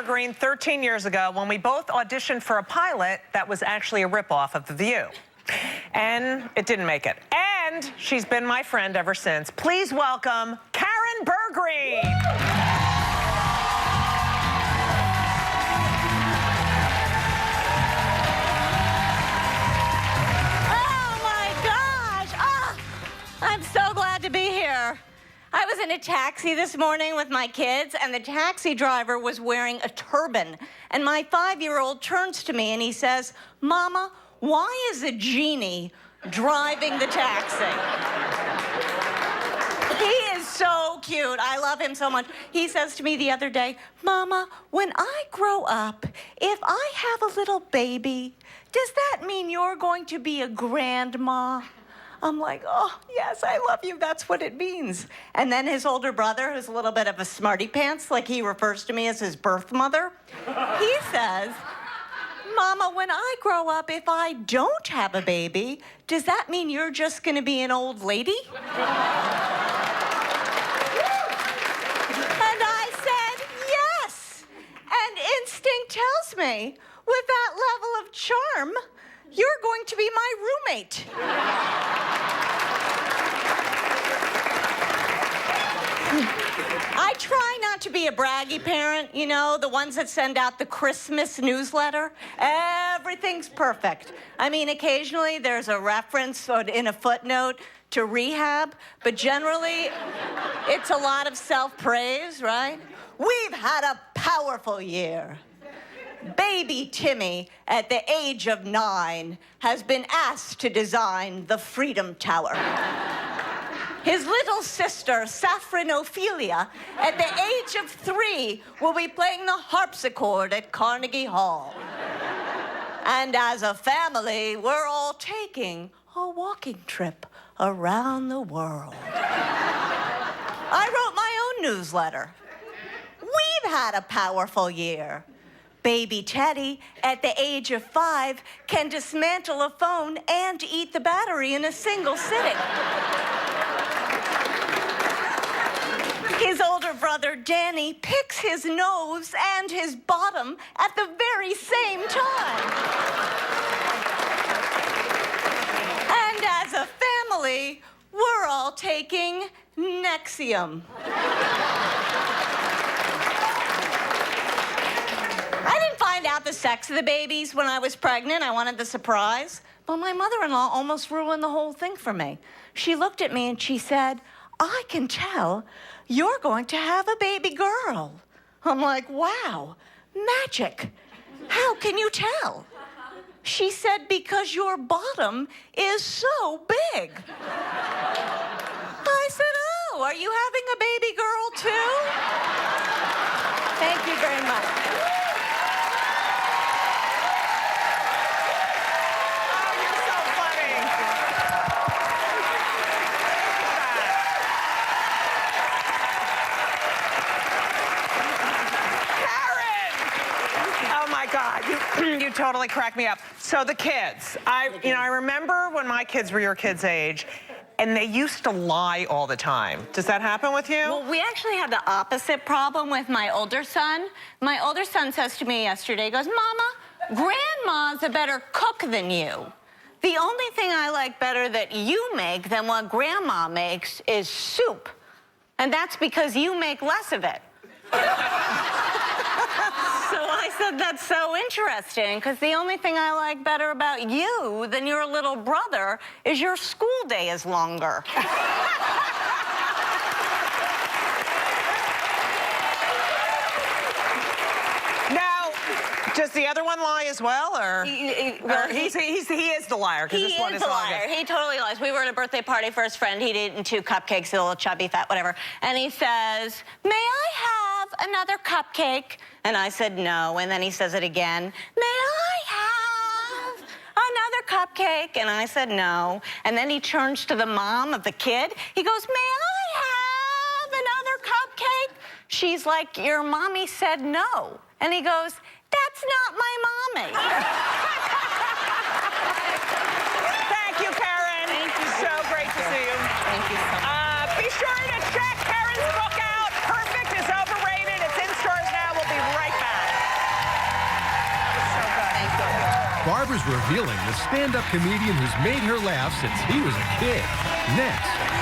Bergreen 13 years ago when we both auditioned for a pilot that was actually a ripoff of The View. And it didn't make it. And she's been my friend ever since. Please welcome Karen Bergreen. Oh my gosh! I'm so glad to be here. I was in a taxi this morning with my kids, and the taxi driver was wearing a turban. And my 5-year-old turns to me and he says, "Mama, why is a genie driving the taxi?" He is so cute. I love him so much. He says to me the other day, "Mama, when I grow up, if I have a little baby, does that mean you're going to be a grandma?" I'm like, "Oh, yes, I love you. That's what it means." And then his older brother, who's a little bit of a smarty pants, like he refers to me as his birth mother, he says, "Mama, when I grow up, if I don't have a baby, does that mean you're just going to be an old lady?" And I said, "Yes." And instinct tells me, with that level of charm, you're going to be my roommate. I try not to be a braggy parent, you know, the ones that send out the Christmas newsletter. Everything's perfect. I mean, occasionally there's a reference in a footnote to rehab, but generally it's a lot of self-praise, right? We've had a powerful year. Baby Timmy, at the age of 9, has been asked to design the Freedom Tower. His little sister, Saffron Ophelia, at the age of 3, will be playing the harpsichord at Carnegie Hall. And as a family, we're all taking a walking trip around the world. I wrote my own newsletter. We've had a powerful year. Baby Teddy, at the age of 5, can dismantle a phone and eat the battery in a single sitting. His older brother, Danny, picks his nose and his bottom at the very same time. And as a family, we're all taking Nexium. I didn't find out the sex of the babies when I was pregnant. I wanted the surprise. But my mother-in-law almost ruined the whole thing for me. She looked at me and she said, "I can tell you're going to have a baby girl." I'm like, "Wow, magic. How can you tell?" She said, "Because your bottom is so big." I said, "Oh, are you having a baby girl too?" Thank you very much. You totally crack me up. So the kids, I remember when my kids were your kids' age, and they used to lie all the time. Does that happen with you? Well, we actually had the opposite problem with my older son. My older son says to me yesterday, he goes, "Mama, Grandma's a better cook than you. The only thing I like better that you make than what Grandma makes is soup. And that's because you make less of it." So I said, "That's so interesting, because the only thing I like better about you than your little brother is your school day is longer." Now, does the other one lie as well, or? He is the liar, because this one is the liar. He totally lies. We were at a birthday party for his friend. He'd eaten 2 cupcakes, a little chubby, fat, whatever. And he says, "May I have another cupcake?" And I said, "No." And then he says it again. "May I have another cupcake?" And I said, "No." And then he turns to the mom of the kid. He goes, "May I have another cupcake?" She's like, "Your mommy said no." And he goes, "That's not my mommy." Thank you, Karen. Thank you. So great to see you. Thank you so much. Be sure to check Karen's book out. Perfect is overrated. It's in stores now. We'll be right back. Barbara's revealing the stand-up comedian who's made her laugh since he was a kid. Next.